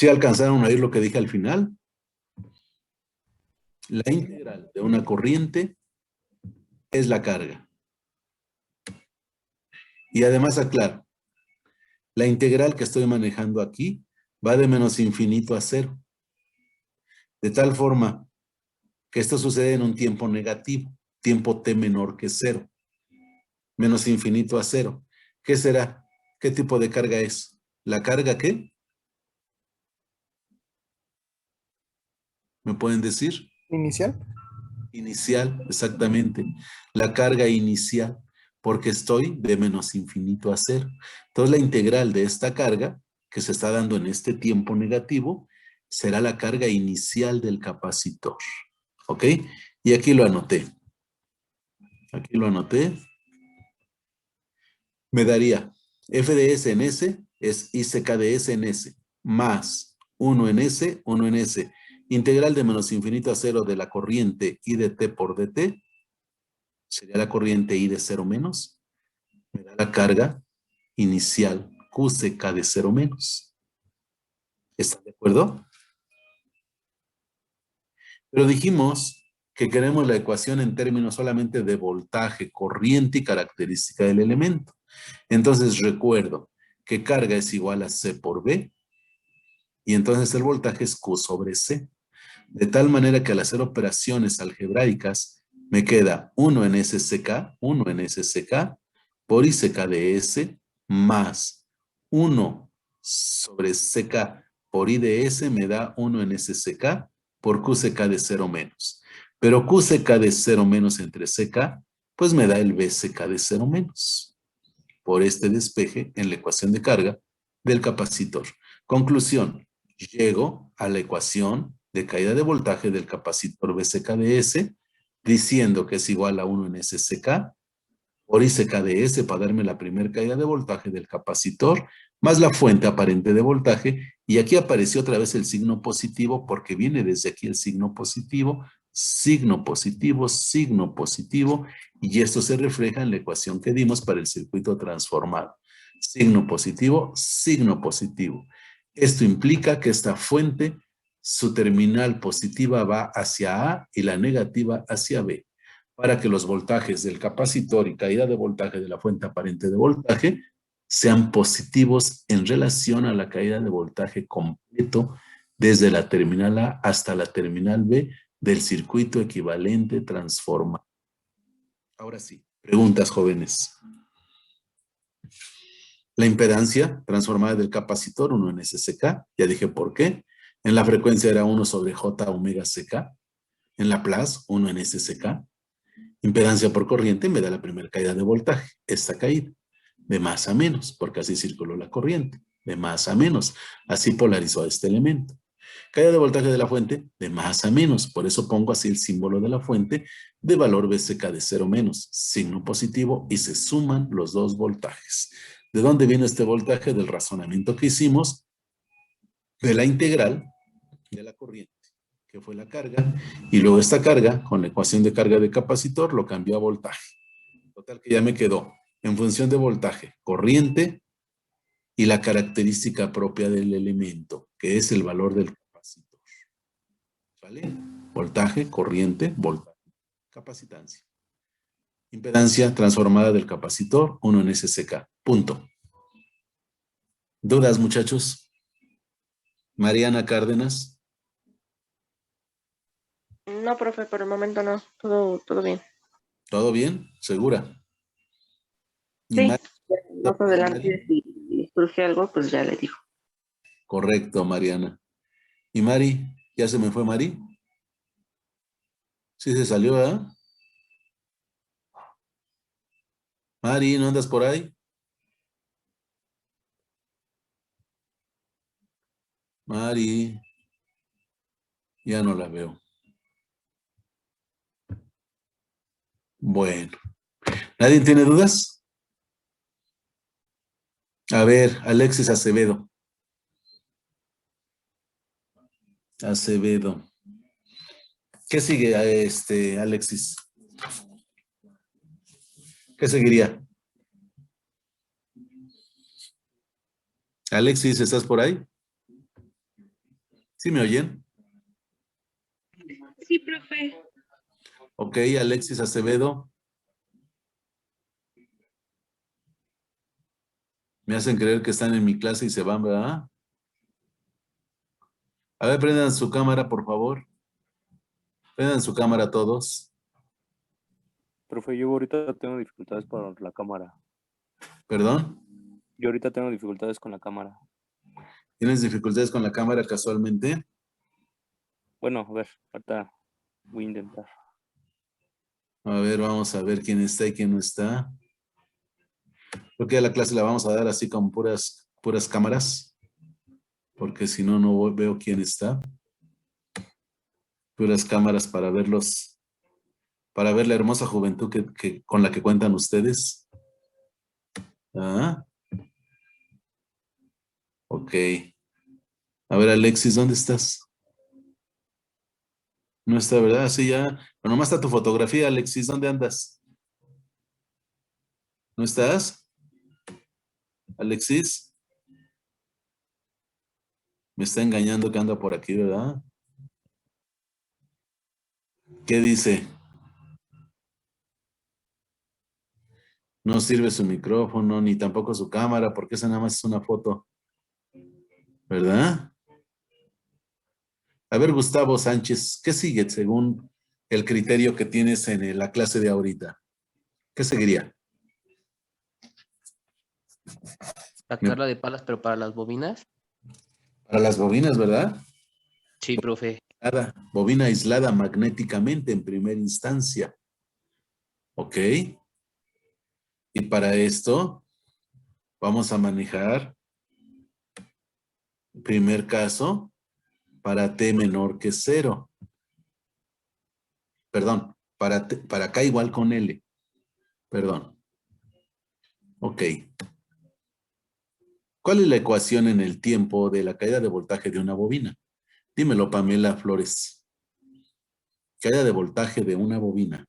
¿Sí alcanzaron a oír lo que dije al final? La integral de una corriente es la carga. Y además aclaro, la integral que estoy manejando aquí va de menos infinito a cero. De tal forma que esto sucede en un tiempo negativo, tiempo t menor que cero. Menos infinito a cero. ¿Qué será? ¿Qué tipo de carga es? ¿La carga qué? ¿Me pueden decir? Inicial. Inicial, exactamente. La carga inicial, porque estoy de menos infinito a cero. Entonces la integral de esta carga, que se está dando en este tiempo negativo, será la carga inicial del capacitor. ¿Ok? Y aquí lo anoté. Aquí lo anoté. Me daría f de s en s es ICK de s en s, más 1 en s, 1 en s. Integral de menos infinito a cero de la corriente I de t por dt, sería la corriente I de cero menos, me da la carga inicial QCK de cero menos. ¿Están de acuerdo? Pero dijimos que queremos la ecuación en términos solamente de voltaje, corriente y característica del elemento. Entonces recuerdo que carga es igual a C por B, y entonces el voltaje es Q sobre C. De tal manera que al hacer operaciones algebraicas me queda 1 en SCK, 1 en SCK, por ICK de S, más 1 sobre CK por I de S me da 1 en SCK por QCK de 0 menos. Pero QCK de 0 menos entre CK, pues me da el BCK de 0 menos. Por este despeje en la ecuación de carga del capacitor. Conclusión, llego a la ecuación de caída de voltaje del capacitor BCK de S, diciendo que es igual a 1 en SCK por ICK de S para darme la primera caída de voltaje del capacitor, más la fuente aparente de voltaje, y aquí apareció otra vez el signo positivo porque viene desde aquí el signo positivo, signo positivo, y esto se refleja en la ecuación que dimos para el circuito transformado. Signo positivo, signo positivo. Esto implica que esta fuente, su terminal positiva va hacia A y la negativa hacia B, para que los voltajes del capacitor y caída de voltaje de la fuente aparente de voltaje sean positivos en relación a la caída de voltaje completo desde la terminal A hasta la terminal B del circuito equivalente transforma. Ahora sí, preguntas, jóvenes. La impedancia transformada del capacitor, 1 en SCK, ya dije por qué. En la frecuencia era 1 sobre J omega CK. En Laplace, 1 en SCK. Impedancia por corriente me da la primera caída de voltaje, esta caída, de más a menos, porque así circuló la corriente, de más a menos, así polarizó este elemento. Caída de voltaje de la fuente, de más a menos, por eso pongo así el símbolo de la fuente, de valor BCK de 0 menos, signo positivo, y se suman los dos voltajes. ¿De dónde viene este voltaje? Del razonamiento que hicimos de la integral de la corriente, que fue la carga, y luego esta carga, con la ecuación de carga de capacitor, lo cambió a voltaje. Total que ya me quedó en función de voltaje, corriente y la característica propia del elemento, que es el valor del capacitor. ¿Vale? Voltaje, corriente, voltaje, capacitancia. Impedancia transformada del capacitor, 1 en SCK. Punto. ¿Dudas, muchachos? Mariana Cárdenas. No, profe, por el momento no. Todo bien. ¿Todo bien? ¿Segura? ¿Y Sí, Mari? más adelante si surge algo, pues ya le digo. Correcto, Mariana. ¿Y Mari? ¿Ya se me fue Mari? Sí se salió, ¿verdad? Mari, ¿no andas por ahí? Mari, ya no la veo. Bueno, ¿nadie tiene dudas? A ver, Alexis Acevedo. Acevedo. ¿Qué sigue, Alexis? ¿Qué seguiría? Alexis, ¿estás por ahí? ¿Sí me oyen? Sí, profe. Ok, Alexis Acevedo. Me hacen creer que están en mi clase y se van, ¿verdad? A ver, prendan su cámara, por favor. Prendan su cámara todos. Profe, yo ahorita tengo dificultades para la cámara. ¿Perdón? Yo ahorita tengo dificultades con la cámara. ¿Tienes dificultades con la cámara casualmente? Bueno, a ver, ahorita voy a intentar. A ver, vamos a ver quién está y quién no está. Creo que a la clase la vamos a dar así con puras cámaras, porque si no, no veo quién está. Puras cámaras para verlos, para ver la hermosa juventud con la que cuentan ustedes. Ah, ok. A ver, Alexis, ¿dónde estás? No está, ¿verdad? Sí, ya. Pero nomás está tu fotografía, Alexis. ¿Dónde andas? ¿No estás? Alexis, me está engañando que anda por aquí, ¿verdad? ¿Qué dice? No sirve su micrófono, ni tampoco su cámara, porque esa nada más es una foto, ¿verdad? A ver, Gustavo Sánchez, ¿qué sigue según el criterio que tienes en la clase de ahorita? ¿Qué seguiría? Me- Sacarla de palas, pero para las bobinas. Para las bobinas, ¿verdad? Sí, profe. Bobina aislada magnéticamente en primera instancia. ¿Ok? Y para esto vamos a manejar, primer caso, para T menor que 0. Perdón, para K igual con L. Perdón. Ok. ¿Cuál es la ecuación en el tiempo de la caída de voltaje de una bobina? Dímelo, Pamela Flores. Caída de voltaje de una bobina.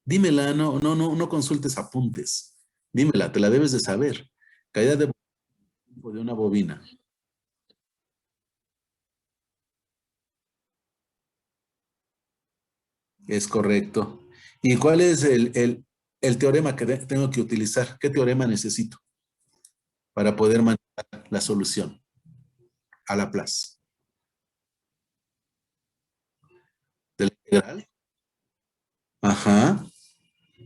Dímela, no consultes apuntes. Dímela, te la debes de saber. Caída de voltaje de una bobina. Es correcto. ¿Y cuál es el teorema que tengo que utilizar? ¿Qué teorema necesito para poder manejar la solución a Laplace? ¿De la integral? Ajá.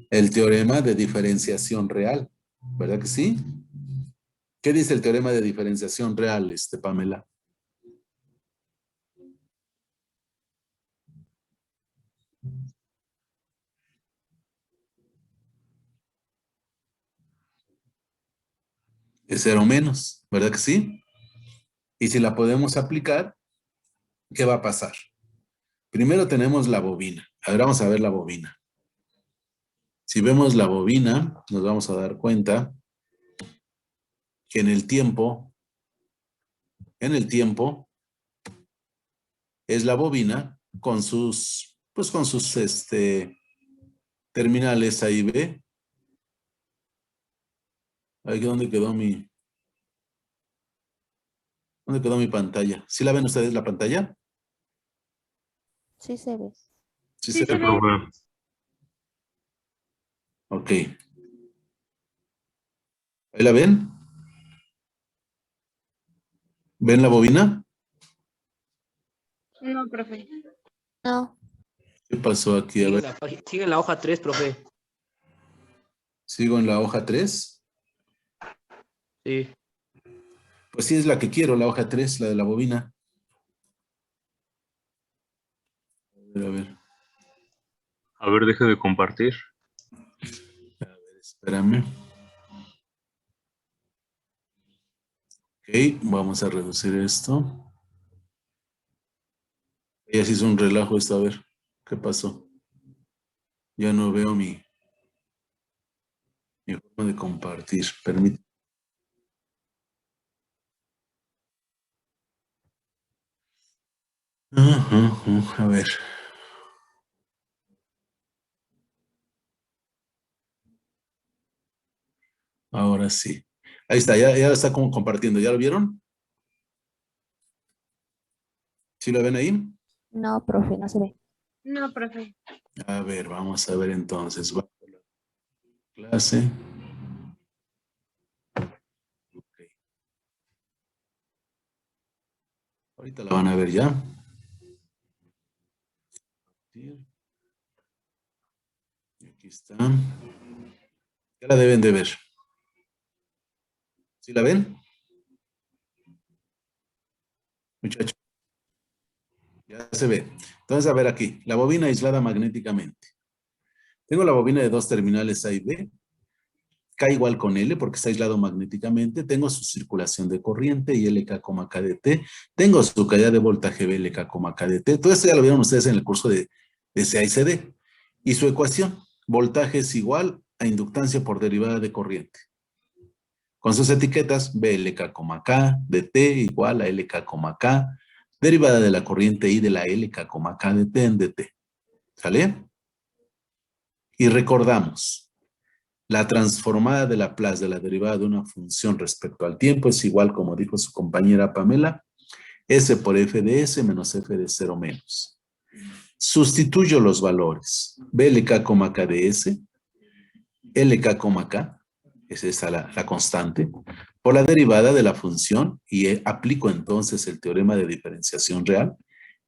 El teorema de diferenciación real. ¿Verdad que sí? ¿Qué dice el teorema de diferenciación real, Pamela? Es cero menos, ¿verdad que sí? Y si la podemos aplicar, ¿qué va a pasar? Primero tenemos la bobina. A ver, vamos a ver la bobina. Si vemos la bobina, nos vamos a dar cuenta que en el tiempo, es la bobina con sus, pues con sus terminales A y B. Ahí, ¿dónde quedó mi pantalla? ¿Sí la ven ustedes la pantalla? Sí se ve. Sí, Sí, se se ve. ve. Ok. ¿Ahí la ven? ¿Ven la bobina? No, profe. No, ¿Qué pasó aquí? A ver, Sigue en la hoja 3, profe. sigo en la hoja 3. Sí. Pues sí, es la que quiero, la hoja 3, la de la bobina. A ver, A ver, deje de compartir. espérame. Ok, vamos a reducir esto. Ya se hizo un relajo esto, a ver, ¿qué pasó? Ya no veo mi forma de compartir. Permítame. A ver. Ahora sí. Ahí está, ya está como compartiendo. ¿Ya lo vieron? ¿Sí lo ven ahí? No, profe, no se ve. No, profe. A ver, vamos a ver entonces. Va por la clase. Ok. Ahorita la van a ver ya. Y aquí está. Ya la deben de ver. ¿Sí la ven? Muchachos. Ya se ve. Entonces, a ver aquí. La bobina aislada magnéticamente. Tengo la bobina de dos terminales A y B. K igual con L porque está aislado magnéticamente. Tengo su circulación de corriente y LK, KdT. Tengo su caída de voltaje B, LK, KdT. Todo esto ya lo vieron ustedes en el curso de CA y CD. Y su ecuación. Voltaje es igual a inductancia por derivada de corriente. Con sus etiquetas, BLK, K, dt igual a LK, K, derivada de la corriente I de la LK, K dt en dt. ¿Sale? Y recordamos, la transformada de Laplace de la derivada de una función respecto al tiempo es igual, como dijo su compañera Pamela, S por F de S menos F de 0 menos. Sustituyo los valores. BLK, K de S, LK, K, es esa la constante, por la derivada de la función y aplico entonces el teorema de diferenciación real,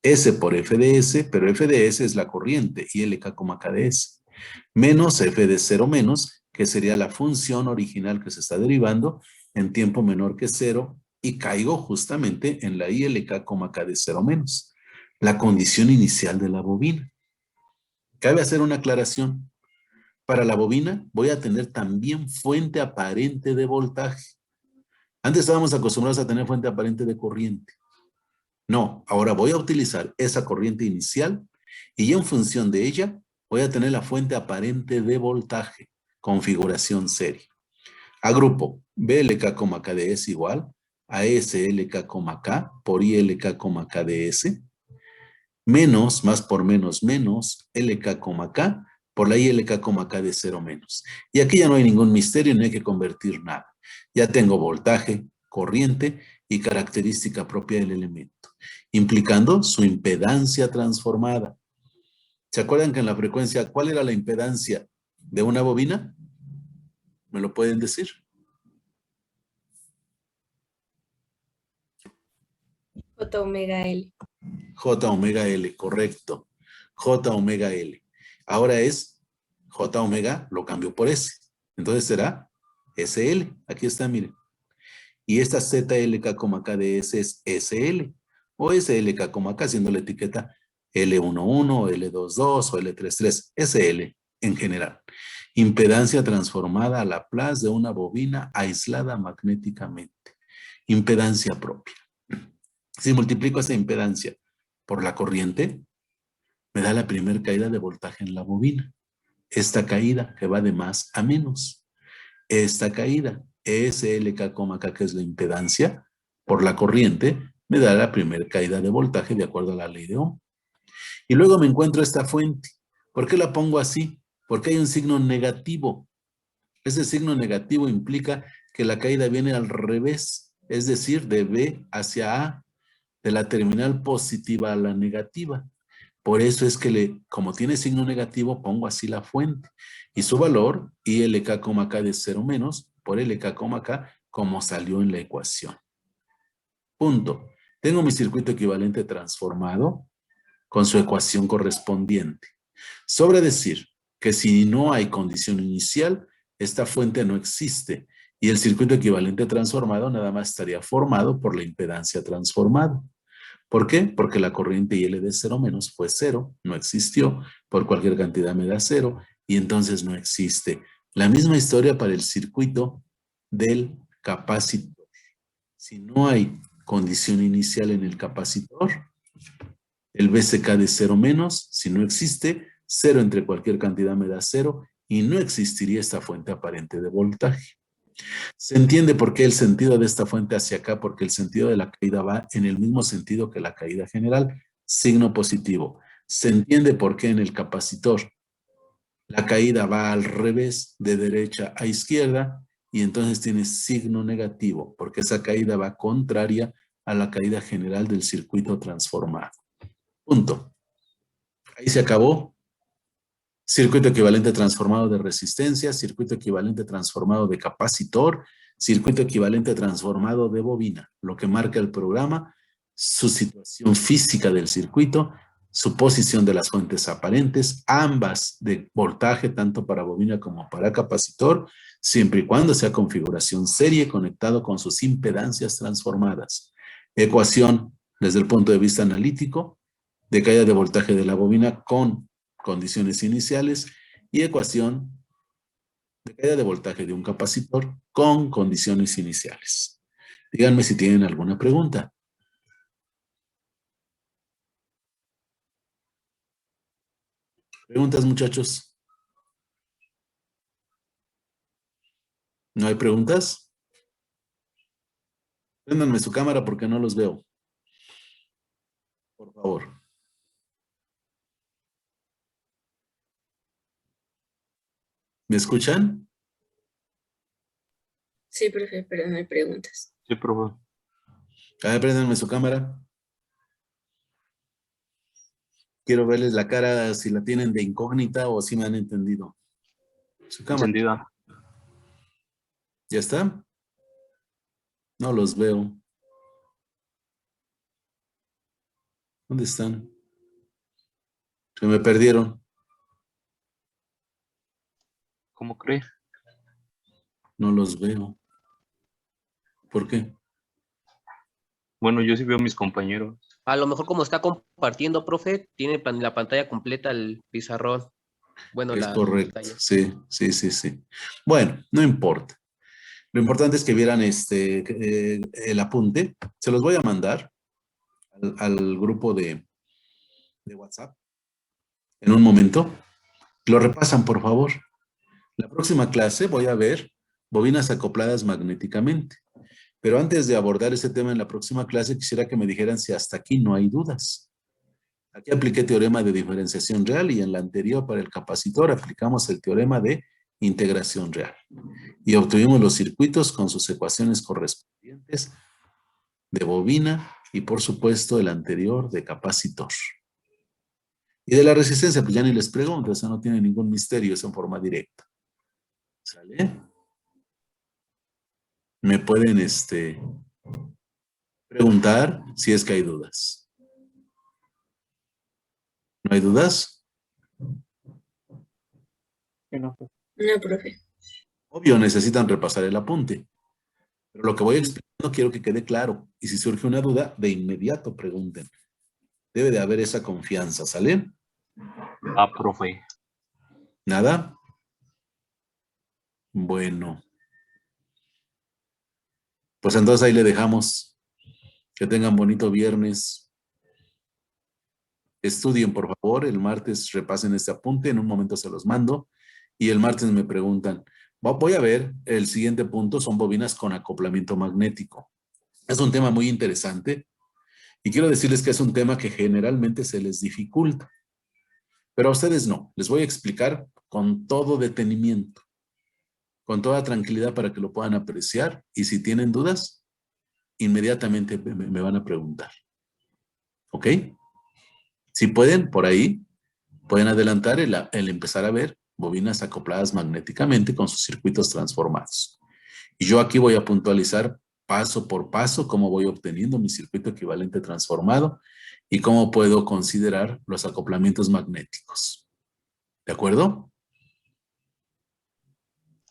S por F de S, pero F de S es la corriente y LK, K de S, menos F de 0 menos, que sería la función original que se está derivando en tiempo menor que 0 y caigo justamente en la ILK, K de 0 menos, la condición inicial de la bobina. Cabe hacer una aclaración. Para la bobina voy a tener también fuente aparente de voltaje. Antes estábamos acostumbrados a tener fuente aparente de corriente. No, ahora voy a utilizar esa corriente inicial y en función de ella voy a tener la fuente aparente de voltaje, configuración serie. Agrupo BLK, K de S igual a SLK, K por ILK, K de S, menos, más por menos, menos LK, K por la ILK, K de 0 menos. Y aquí ya no hay ningún misterio, no hay que convertir nada. Ya tengo voltaje, corriente y característica propia del elemento, implicando su impedancia transformada. ¿Se acuerdan que en la frecuencia, cuál era la impedancia de una bobina? ¿Me lo pueden decir? J omega L. J omega L, correcto. J omega L. Ahora es J omega, lo cambio por S. Entonces será SL. Aquí está, miren. Y esta ZLK, K de S es SL. O SLK, K, siendo la etiqueta L11, L22 o L33. SL en general. Impedancia transformada a Laplace de una bobina aislada magnéticamente. Impedancia propia. Si multiplico esa impedancia por la corriente, me da la primera caída de voltaje en la bobina. Esta caída que va de más a menos. Esta caída, SLK, K, que es la impedancia, por la corriente, me da la primera caída de voltaje de acuerdo a la ley de Ohm. Y luego me encuentro esta fuente. ¿Por qué la pongo así? Porque hay un signo negativo. Ese signo negativo implica que la caída viene al revés, es decir, de B hacia A, de la terminal positiva a la negativa. Por eso es que como tiene signo negativo, pongo así la fuente. Y su valor, ILK, K de 0 menos, por LK, K, como salió en la ecuación. Punto. Tengo mi circuito equivalente transformado con su ecuación correspondiente. Sobra decir que si no hay condición inicial, esta fuente no existe. Y el circuito equivalente transformado nada más estaría formado por la impedancia transformada. ¿Por qué? Porque la corriente IL de 0 menos fue 0, no existió, por cualquier cantidad me da 0, y entonces no existe. La misma historia para el circuito del capacitor. Si no hay condición inicial en el capacitor, el BCK de 0 menos, si no existe, 0 entre cualquier cantidad me da 0, y no existiría esta fuente aparente de voltaje. Se entiende por qué el sentido de esta fuente hacia acá, porque el sentido de la caída va en el mismo sentido que la caída general, signo positivo. Se entiende por qué en el capacitor la caída va al revés, de derecha a izquierda, y entonces tiene signo negativo, porque esa caída va contraria a la caída general del circuito transformado. Punto. Ahí se acabó. Circuito equivalente transformado de resistencia, circuito equivalente transformado de capacitor, circuito equivalente transformado de bobina. Lo que marca el programa, su situación física del circuito, su posición de las fuentes aparentes, ambas de voltaje tanto para bobina como para capacitor, siempre y cuando sea configuración serie conectado con sus impedancias transformadas. Ecuación desde el punto de vista analítico de caída de voltaje de la bobina con condiciones iniciales y ecuación de caída de voltaje de un capacitor con condiciones iniciales. Díganme si tienen alguna pregunta. ¿Preguntas, muchachos? ¿No hay preguntas? Préndanme su cámara porque no los veo. Por favor. ¿Me escuchan? Sí, profe, pero no hay preguntas. Sí, profe. A ver, préndanme su cámara. Quiero verles la cara si la tienen de incógnita o si me han entendido. Su cámara. Encendida. ¿Ya está? No los veo. ¿Dónde están? Se me perdieron. ¿Cómo cree? No los veo. ¿Por qué? Bueno, yo sí veo a mis compañeros. A lo mejor como está compartiendo, profe, tiene la pantalla completa el pizarrón. Bueno, Es la correcto. pantalla. Sí. Bueno, no importa. Lo importante es que vieran el apunte. Se los voy a mandar al grupo de WhatsApp en un momento. Lo repasan, por favor. La próxima clase voy a ver bobinas acopladas magnéticamente. Pero antes de abordar ese tema en la próxima clase, quisiera que me dijeran si hasta aquí no hay dudas. Aquí apliqué teorema de diferenciación real y en la anterior para el capacitor aplicamos el teorema de integración real. Y obtuvimos los circuitos con sus ecuaciones correspondientes de bobina y por supuesto el anterior de capacitor. Y de la resistencia, pues ya ni les pregunto, eso no tiene ningún misterio, es en forma directa. ¿Sale? Me pueden preguntar si es que hay dudas. ¿No hay dudas? No, profe. Obvio, necesitan repasar el apunte. Pero lo que voy explicando quiero que quede claro. Y si surge una duda, de inmediato pregunten. Debe de haber esa confianza, ¿sale? Ah, profe. ¿Nada? Bueno. Pues entonces ahí le dejamos. Que tengan bonito viernes. Estudien, por favor. El martes repasen este apunte. En un momento se los mando. Y el martes me preguntan. Voy a ver, el siguiente punto son bobinas con acoplamiento magnético. Es un tema muy interesante. Y quiero decirles que es un tema que generalmente se les dificulta. Pero a ustedes no. Les voy a explicar con todo detenimiento. Con toda tranquilidad para que lo puedan apreciar. Y si tienen dudas, inmediatamente me van a preguntar. ¿Ok? Si pueden, por ahí, pueden adelantar el empezar a ver bobinas acopladas magnéticamente con sus circuitos transformados. Y yo aquí voy a puntualizar paso por paso cómo voy obteniendo mi circuito equivalente transformado y cómo puedo considerar los acoplamientos magnéticos. ¿De acuerdo?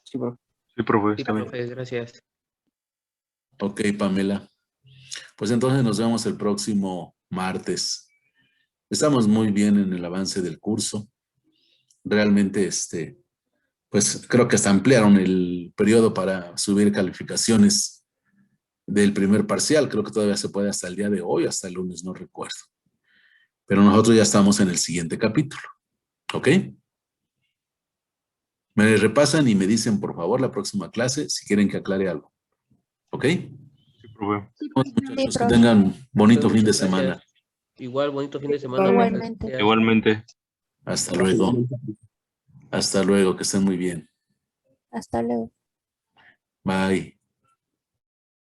Sí, profe. Sí, profe. Sí, Está bien. profe, gracias. Ok, Pamela. Pues entonces nos vemos el próximo martes. Estamos muy bien en el avance del curso. Realmente, pues creo que hasta ampliaron el periodo para subir calificaciones del primer parcial. Creo que todavía se puede hasta el día de hoy, hasta el lunes, no recuerdo. Pero nosotros ya estamos en el siguiente capítulo. ¿Ok? Me repasan y me dicen, por favor, la próxima clase si quieren que aclare algo. ¿Ok? Sí, profe. Muchachos, que profe. tengan bonito Muchas fin de gracias. semana. Igual, bonito fin de semana. Igualmente. Gracias. Igualmente. Hasta luego. Hasta luego, que estén muy bien. Hasta luego. Bye.